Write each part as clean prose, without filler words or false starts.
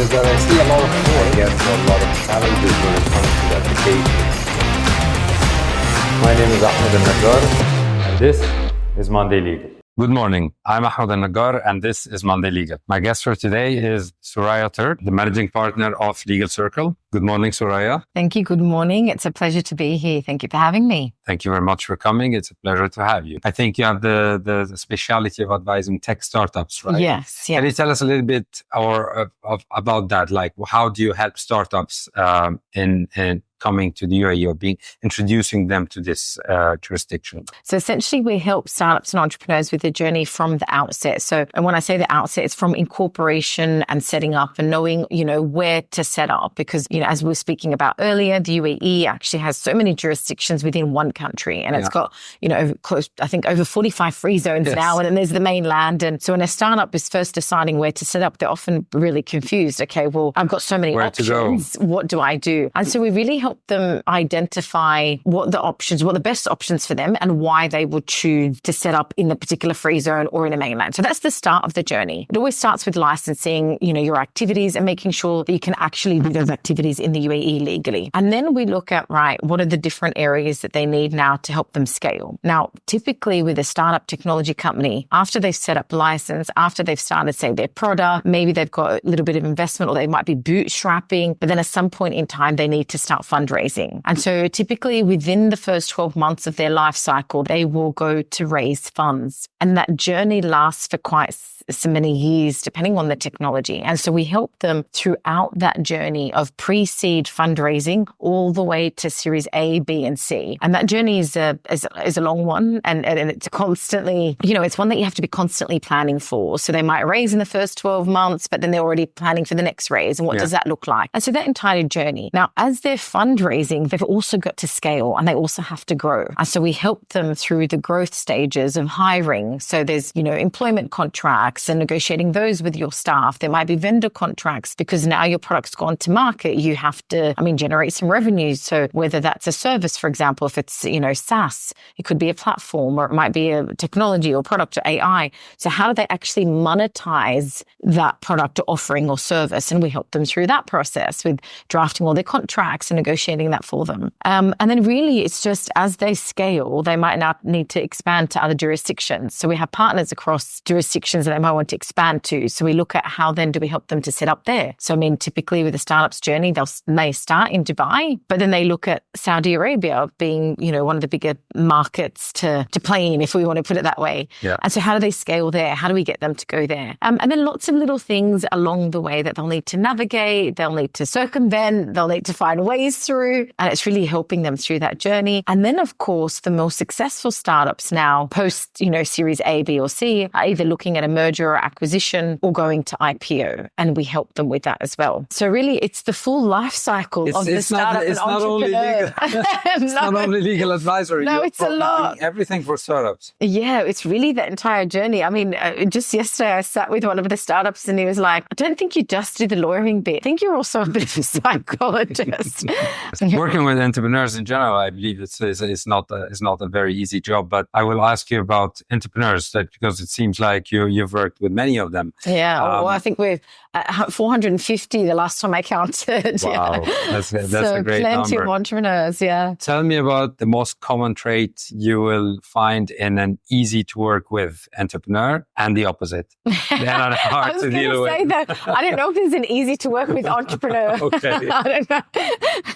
is that I see a lot of people, I guess, a lot of challenges when it comes to the application. My name is Ahmed Al-Najjar, and this is Monday Legal. Good morning. I'm Ahmed Al-Najjar, and this is Monday Legal. My guest for today is Suraya Turk, the managing partner of Legal Circle. Good morning, Suraya. Thank you. Good morning. It's a pleasure to be here. Thank you for having me. Thank you very much for coming. It's a pleasure to have you. I think you have the specialty of advising tech startups, right? Yes. Can you tell us a little bit about that? Like, how do you help startups in coming to the UAE or introducing them to this jurisdiction? So essentially, we help startups and entrepreneurs with the journey from the outset. So, and when I say the outset, it's from incorporation and setting up and knowing, where to set up. Because, as we were speaking about earlier, the UAE actually has so many jurisdictions within one country. And it's got, over 45 free zones now. And then there's the mainland. And so when a startup is first deciding where to set up, they're often really confused. Okay, well, I've got so many options. What do I do? And so we really help them identify what the best options for them and why they would choose to set up in the particular free zone or in a mainland. So that's the start of the journey. It always starts with licensing, your activities and making sure that you can actually do those activities in the UAE legally. And then we look at, what are the different areas that they need now to help them scale? Now, typically with a startup technology company, after they've set up license, after they've started, say, their product, maybe they've got a little bit of investment or they might be bootstrapping, but then at some point in time, they need to start fundraising. And so typically within the first 12 months of their life cycle, they will go to raise funds. And that journey lasts for quite so many years, depending on the technology. And so we help them throughout that journey of pre-seed fundraising all the way to Series A, B, and C. And that journey is a long one. And it's constantly, it's one that you have to be constantly planning for. So they might raise in the first 12 months, but then they're already planning for the next raise. And what does that look like? And so that entire journey. Now, as they're fundraising, they've also got to scale and they also have to grow. And so we help them through the growth stages of hiring. So there's, employment contracts and negotiating those with your staff. There might be vendor contracts because now your product's gone to market. You have to, generate some revenues. So whether that's a service, for example, if it's, SaaS, it could be a platform or it might be a technology or product or AI. So how do they actually monetize that product or offering or service? And we help them through that process with drafting all their contracts and negotiating that for them. And then really it's just as they scale, they might now need to expand to other jurisdictions. So we have partners across jurisdictions that they might want to expand to. So we look at how then do we help them to set up there. So typically with a startup's journey, they may start in Dubai, but then they look at Saudi Arabia being, one of the bigger markets to play in, if we want to put it that way. Yeah. And so how do they scale there? How do we get them to go there? And then lots of little things along the way that they'll need to navigate, they'll need to circumvent, they'll need to find ways through. And it's really helping them through that journey. And then, of course, the more successful startups now post, Series A, B, or C are either looking at a merger or acquisition or going to IPO. And we help them with that as well. So really, it's the full life cycle of the startup and entrepreneur. It's not only legal advisory. No, it's a lot. Everything for startups. Yeah, it's really the entire journey. Just yesterday, I sat with one of the startups and he was like, I don't think you just do the lawyering bit. I think you're also a bit of a psychologist. Working with entrepreneurs in general, I believe it's not a very easy job. But I will ask you about entrepreneurs because it seems like you've worked with many of them. Yeah, I think we're at 450 the last time I counted. Wow, that's a great plenty number. Of entrepreneurs, yeah. Tell me about the most common trait you will find in an easy to work with entrepreneur and the opposite. They're not hard to deal with. I was going to say that. I don't know if there's an easy to work with entrepreneur. Okay. I don't know.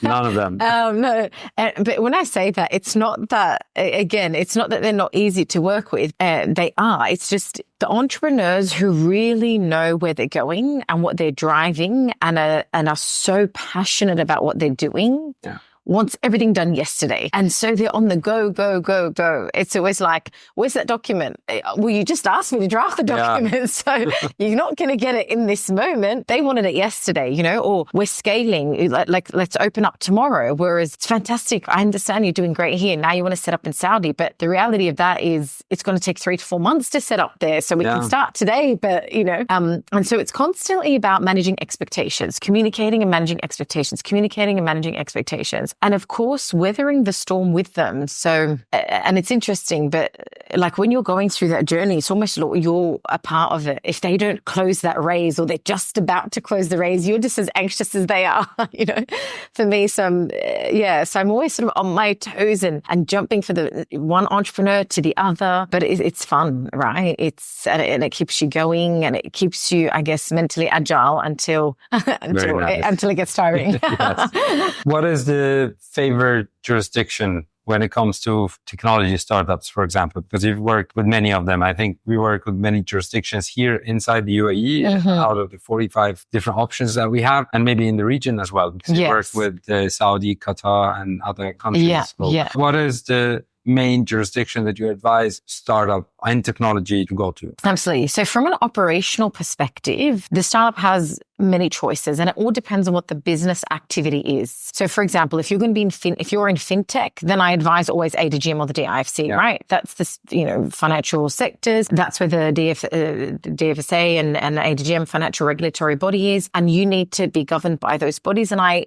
None of them. No. But when I say that, it's not that, again, it's not that they're not easy to work with. They are. It's just the entrepreneurs who really know where they're going and what they're driving and are so passionate about what they're doing. Yeah. Wants everything done yesterday. And so they're on the go, go, go, go. It's always like, where's that document? Well, you just asked me to draft the document. Yeah. So you're not going to get it in this moment. They wanted it yesterday, or we're scaling, like let's open up tomorrow. Whereas it's fantastic. I understand you're doing great here. Now you want to set up in Saudi. But the reality of that is it's going to take 3 to 4 months to set up there. So we can start today, but and so it's constantly about managing expectations, communicating and managing expectations. ourselves. And of course, weathering the storm with them. So, and it's interesting, but like when you're going through that journey, it's almost like you're a part of it. If they don't close that raise or they're just about to close the raise, you're just as anxious as they are, for me. So I'm always sort of on my toes and jumping for the one entrepreneur to the other, but it's fun, right? And it keeps you going and it keeps you, I guess, mentally agile until it gets tiring. Yes. What is the favorite jurisdiction when it comes to technology startups, for example? Because you've worked with many of them. I think we work with many jurisdictions here inside the UAE out of the 45 different options that we have, and maybe in the region as well, because you work with Saudi, Qatar, and other countries. What is the main jurisdiction that you advise startup and technology to go to? Absolutely. So from an operational perspective, the startup has many choices, and it all depends on what the business activity is. So, for example, if you're going to be if you're in fintech, then I advise always ADGM or the DIFC, right? That's the financial sectors. That's where the DFSA and ADGM financial regulatory body is, and you need to be governed by those bodies. And I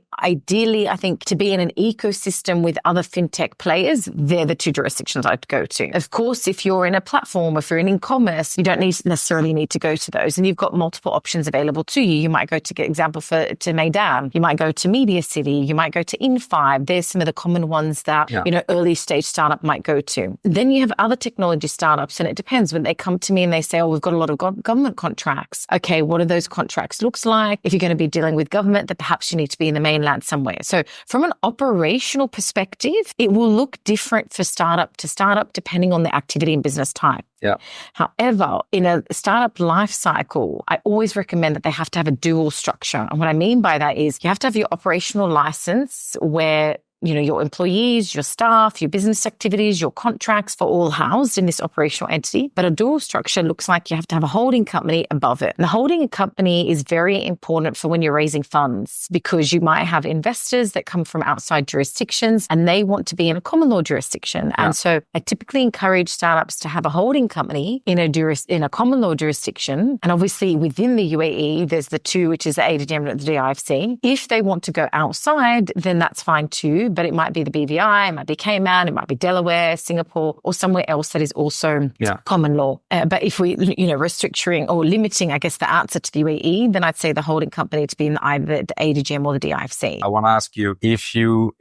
think to be in an ecosystem with other fintech players, they're the two jurisdictions I'd go to. Of course, if you're in a platform, if you're in e-commerce, you don't necessarily need to go to those, and you've got multiple options available to you. You might go to get example to Mainland. You might go to Media City. You might go to In5. There's some of the common ones that, early stage startup might go to. Then you have other technology startups, and it depends. When they come to me and they say, we've got a lot of government contracts. Okay, what do those contracts looks like? If you're going to be dealing with government, then perhaps you need to be in the mainland somewhere. So from an operational perspective, it will look different for startup to startup depending on the activity and business type. Yeah. However, in a startup life cycle, I always recommend that they have to have a dual structure. And what I mean by that is you have to have your operational license where your employees, your staff, your business activities, your contracts are all housed in this operational entity. But a dual structure looks like you have to have a holding company above it. And the holding company is very important for when you're raising funds, because you might have investors that come from outside jurisdictions and they want to be in a common law jurisdiction. Yeah. And so I typically encourage startups to have a holding company in a common law jurisdiction. And obviously within the UAE, there's the two, which is the ADGM and the DIFC. If they want to go outside, then that's fine too. But it might be the BVI, it might be Cayman, it might be Delaware, Singapore, or somewhere else that is also common law. But if we, restricting or limiting, I guess, the answer to the UAE, then I'd say the holding company to be in either the ADGM or the DIFC. I want to ask you if you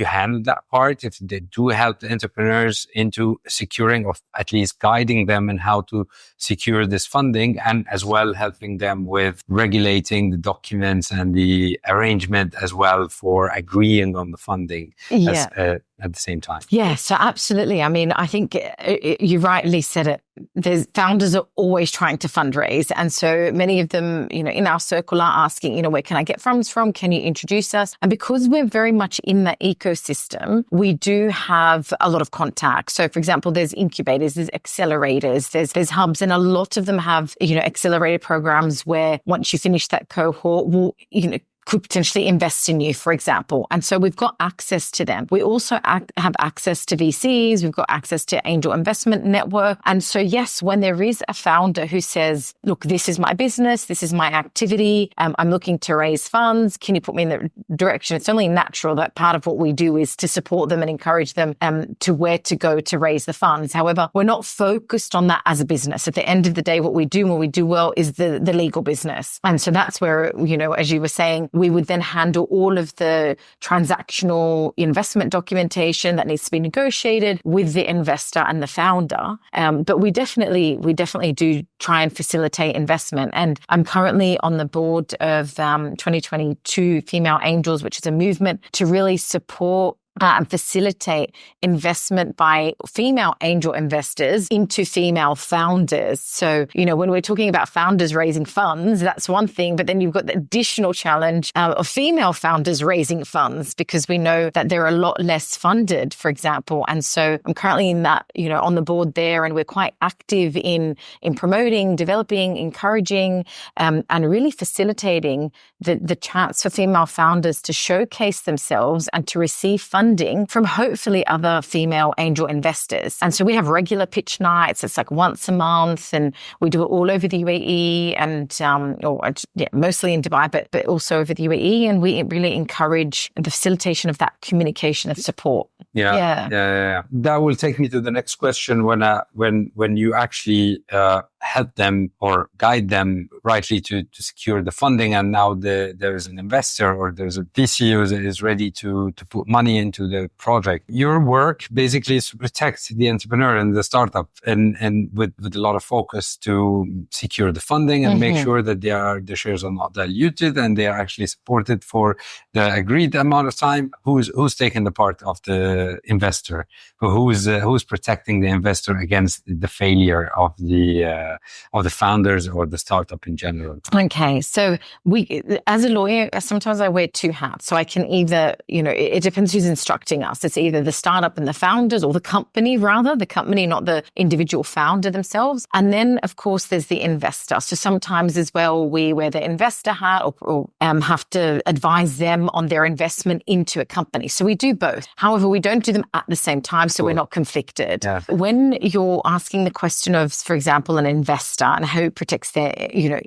handle that part, if they do help the entrepreneurs into securing or at least guiding them in how to secure this funding, and as well helping them with regulating the documents and the arrangement as well for agreeing on the funding. At the same time. Yeah, so absolutely. I mean, I think you rightly said it. Founders are always trying to fundraise. And so many of them, in our circle are asking, where can I get funds from? Can you introduce us? And because we're very much in that ecosystem, we do have a lot of contacts. So for example, there's incubators, there's accelerators, there's hubs, and a lot of them have, accelerated programs where once you finish that cohort, could potentially invest in you, for example. And so we've got access to them. We also have access to VCs. We've got access to Angel Investment Network. And so, yes, when there is a founder who says, look, this is my business, this is my activity, I'm looking to raise funds, can you put me in the direction? It's only natural that part of what we do is to support them and encourage them to where to go to raise the funds. However, we're not focused on that as a business. At the end of the day, what we do and what we do well is the legal business. And so that's where, as you were saying, we would then handle all of the transactional investment documentation that needs to be negotiated with the investor and the founder. But we definitely do try and facilitate investment. And I'm currently on the board of 2022 Female Angels, which is a movement to really support and facilitate investment by female angel investors into female founders. So, when we're talking about founders raising funds, that's one thing, but then you've got the additional challenge of female founders raising funds, because we know that they're a lot less funded, for example. And so I'm currently in that, on the board there, and we're quite active in promoting, developing, encouraging, and really facilitating the chance for female founders to showcase themselves and to receive funding funding from hopefully other female angel investors. And so we have regular pitch nights. It's like once a month, and we do it all over the UAE and, mostly in Dubai, but also over the UAE. And we really encourage the facilitation of that communication and support. Yeah. That will take me to the next question. When you actually help them or guide them rightly to secure the funding, and now there is an investor or there's a VC who is ready to put money into the project. Your work basically is to protect the entrepreneur and the startup, and with a lot of focus to secure the funding and make sure that the shares are not diluted and they are actually supported for the agreed amount of time. Who's taking the part of the investor? Who's protecting the investor against the failure of the founders or the startup in general? Okay, so as a lawyer, sometimes I wear two hats. So I can either, it depends who's instructing us. It's either the startup and the founders, or the company, not the individual founder themselves. And then, of course, there's the investor. So sometimes as well, we wear the investor hat or have to advise them on their investment into a company. So we do both. However, we don't do them at the same time, so we're not conflicted. Yeah. When you're asking the question of, for example, an investor and how it protects their,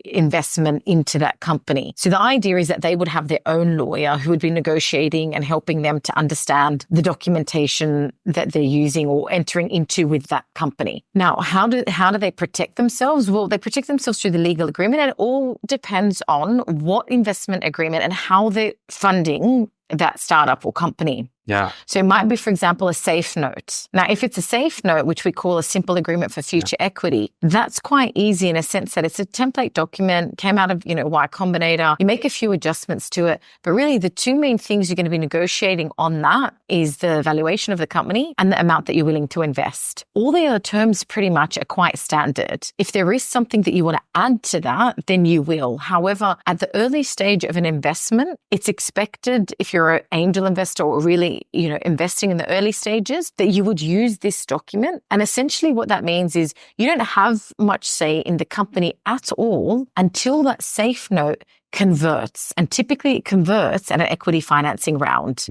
investment into that company. So the idea is that they would have their own lawyer who would be negotiating and helping them to understand the documentation that they're using or entering into with that company. Now, how do they protect themselves? Well, they protect themselves through the legal agreement, and it all depends on what investment agreement and how they're funding that startup or company. Yeah. So it might be, for example, a safe note. Now, if it's a safe note, which we call a simple agreement for future equity, that's quite easy in a sense that it's a template document, came out of, Y Combinator. You make a few adjustments to it. But really, the two main things you're going to be negotiating on that is the valuation of the company and the amount that you're willing to invest. All the other terms pretty much are quite standard. If there is something that you want to add to that, then you will. However, at the early stage of an investment, it's expected, if you're an angel investor or really investing in the early stages, that you would use this document. And essentially what that means is you don't have much say in the company at all until that safe note converts. And typically it converts at an equity financing round,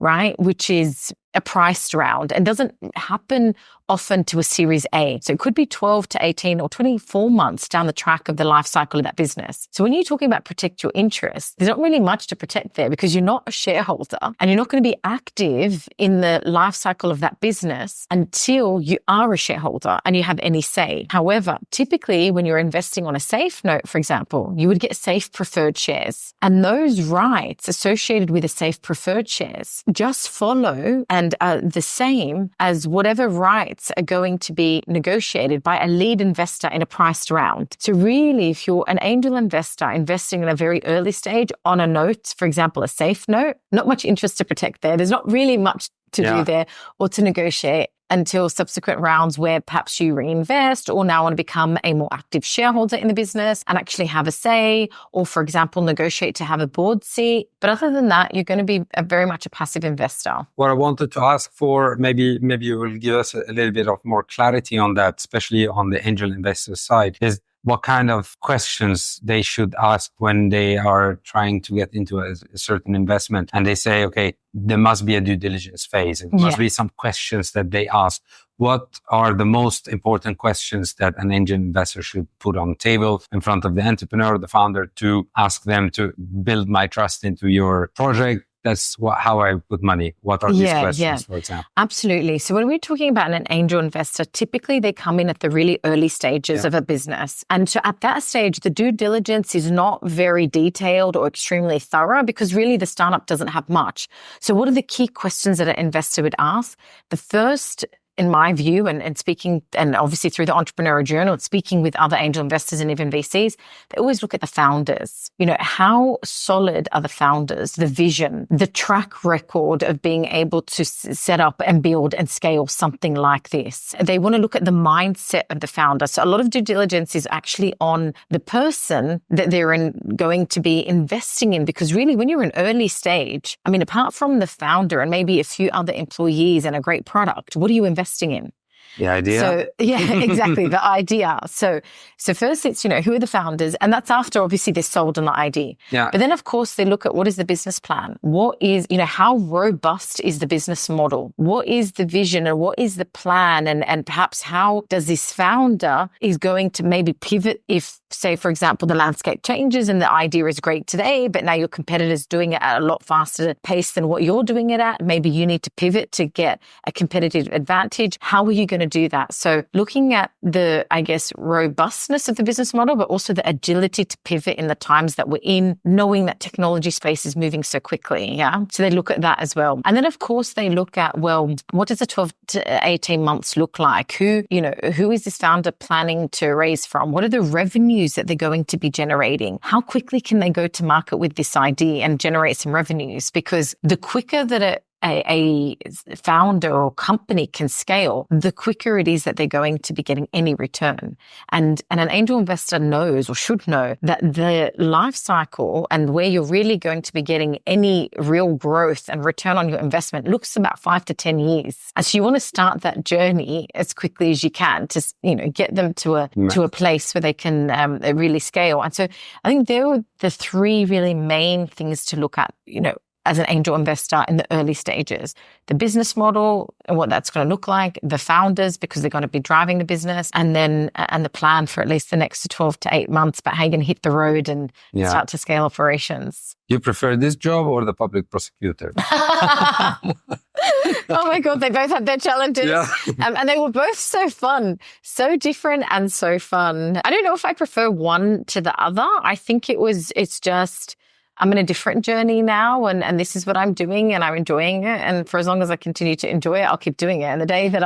right? Which is a priced round and doesn't happen often to a Series A. So it could be 12 to 18 or 24 months down the track of the life cycle of that business. So when you're talking about protect your interests, there's not really much to protect there because you're not a shareholder and you're not going to be active in the life cycle of that business until you are a shareholder and you have any say. However, typically when you're investing on a safe note, for example, you would get safe preferred shares. And those rights associated with the safe preferred shares just follow and are the same as whatever rights are going to be negotiated by a lead investor in a priced round. So really, if you're an angel investor investing in a very early stage on a note, for example, a safe note, not much interest to protect there. There's not really much to do there or to negotiate until subsequent rounds where perhaps you reinvest or now want to become a more active shareholder in the business and actually have a say or, for example, negotiate to have a board seat. But other than that, you're going to be very much a passive investor. What I wanted to ask for, maybe you will give us a little bit of more clarity on that, especially on the angel investor side, is what kind of questions they should ask when they are trying to get into a certain investment. And they say, okay, there must be a due diligence phase. It must be some questions that they ask. What are the most important questions that an angel investor should put on the table in front of the entrepreneur, the founder, to ask them to build my trust into your project? That's how I put money. What are these questions, for example? Absolutely. So when we're talking about an angel investor, typically they come in at the really early stages of a business. And so at that stage, the due diligence is not very detailed or extremely thorough because really the startup doesn't have much. So what are the key questions that an investor would ask? The first, in my view, and speaking, and obviously through the Entrepreneurial Journal, speaking with other angel investors and even VCs, they always look at the founders. How solid are the founders, the vision, the track record of being able to set up and build and scale something like this. They want to look at the mindset of the founder. So a lot of due diligence is actually on the person that they're going to be investing in, because really when you're in early stage, apart from the founder and maybe a few other employees and a great product, what are you investing in? The idea. So yeah, exactly. The idea. So first it's, who are the founders? And that's after obviously they're sold on the idea. Yeah. But then of course they look at what is the business plan? What is, how robust is the business model? What is the vision and what is the plan? And perhaps how does this founder is going to maybe pivot if, say, for example, the landscape changes and the idea is great today, but now your competitor's doing it at a lot faster pace than what you're doing it at. Maybe you need to pivot to get a competitive advantage. How are you going to do that? So looking at the, I guess, robustness of the business model, but also the agility to pivot in the times that we're in, knowing that technology space is moving so quickly. Yeah. So they look at that as well. And then of course they look at, well, what does the 12 to 18 months look like? Who is this founder planning to raise from? What are the revenues that they're going to be generating? How quickly can they go to market with this idea and generate some revenues? Because the quicker that a founder or company can scale, the quicker it is that they're going to be getting any return. And an angel investor knows or should know that the life cycle and where you're really going to be getting any real growth and return on your investment looks about 5 to 10 years. And so you want to start that journey as quickly as you can to, get them to a place where they can really scale. And so I think there were the three really main things to look at, as an angel investor in the early stages: the business model and what that's going to look like, the founders, because they're going to be driving the business, and then and the plan for at least the next 12 to 8 months, but how you're going to hit the road and start to scale operations. You prefer this job or the public prosecutor? Oh my God, they both had their challenges. Yeah. And they were both so fun, so different and so fun. I don't know if I prefer one to the other. I think it's just, I'm in a different journey now and this is what I'm doing and I'm enjoying it. And for as long as I continue to enjoy it, I'll keep doing it. And the day that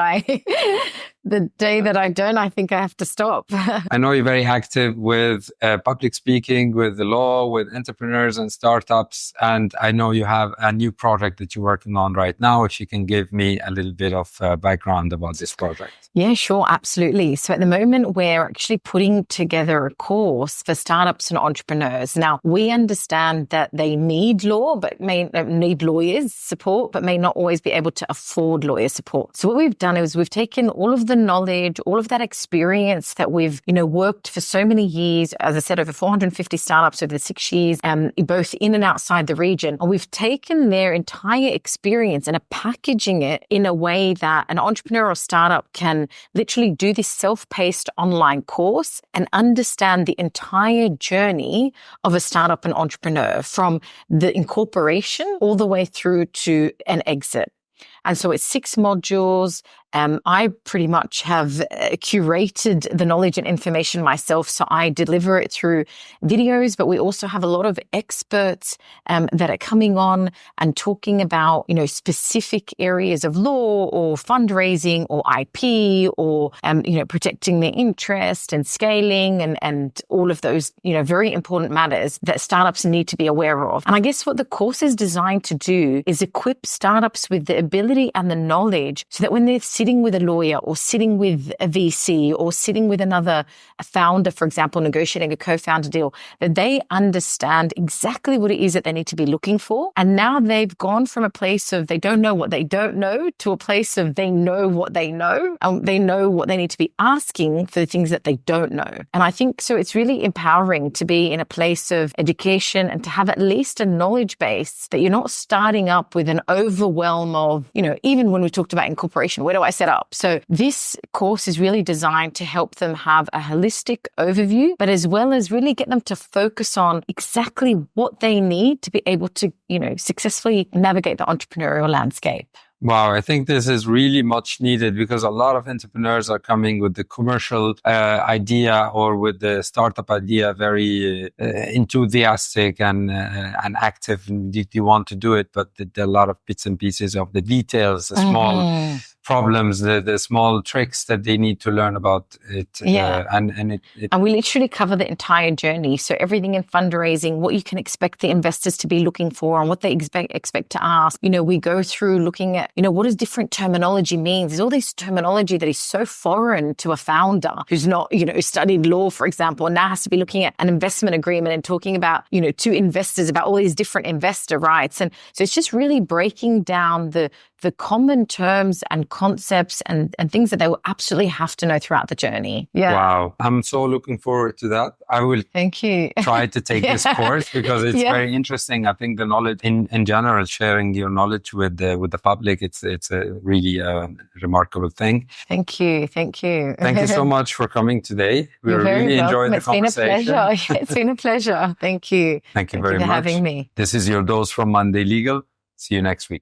I don't, I think I have to stop. I know you're very active with public speaking, with the law, with entrepreneurs and startups. And I know you have a new project that you're working on right now. If you can give me a little bit of background about this project. Yeah, sure. Absolutely. So at the moment, we're actually putting together a course for startups and entrepreneurs. Now, we understand that they need law, but may need lawyers support, but may not always be able to afford lawyer support. So what we've done is we've taken all of the knowledge, all of that experience that we've, worked for so many years, as I said, over 450 startups over the 6 years, both in and outside the region. And we've taken their entire experience and are packaging it in a way that an entrepreneur or startup can literally do this self-paced online course and understand the entire journey of a startup and entrepreneur from the incorporation all the way through to an exit. And so it's 6 modules. I pretty much have curated the knowledge and information myself. So I deliver it through videos, but we also have a lot of experts that are coming on and talking about, specific areas of law or fundraising or IP or, protecting their interest and scaling and all of those, very important matters that startups need to be aware of. And I guess what the course is designed to do is equip startups with the ability and the knowledge so that when they're sitting with a lawyer or sitting with a VC or sitting with another founder, for example, negotiating a co-founder deal, that they understand exactly what it is that they need to be looking for. And now they've gone from a place of they don't know what they don't know to a place of they know what they know. And they know what they need to be asking for the things that they don't know. And I think so it's really empowering to be in a place of education and to have at least a knowledge base that you're not starting up with an overwhelm of, even when we talked about incorporation, where do I set up? So this course is really designed to help them have a holistic overview, but as well as really get them to focus on exactly what they need to be able to, successfully navigate the entrepreneurial landscape. Wow, I think this is really much needed because a lot of entrepreneurs are coming with the commercial idea or with the startup idea, very enthusiastic and active. And they want to do it, but there are a lot of bits and pieces of the details, the small problems, the small tricks that they need to learn about it. Yeah. And we literally cover the entire journey. So everything in fundraising, what you can expect the investors to be looking for and what they expect to ask. We go through looking at, what does different terminology mean? There's all this terminology that is so foreign to a founder who's not, studied law, for example, and now has to be looking at an investment agreement and talking about, to investors about all these different investor rights. And so it's just really breaking down the the common terms and concepts and things that they will absolutely have to know throughout the journey. Yeah. Wow. I'm so looking forward to that. I will Thank you. try to take this course because it's very interesting. I think the knowledge in general, sharing your knowledge with the public, it's a really remarkable thing. Thank you. Thank you. Thank you so much for coming today. We really enjoyed the conversation. It's been a pleasure. It's been a pleasure. Thank you. Thank you very much for having me. This is your dose from Monday Legal. See you next week.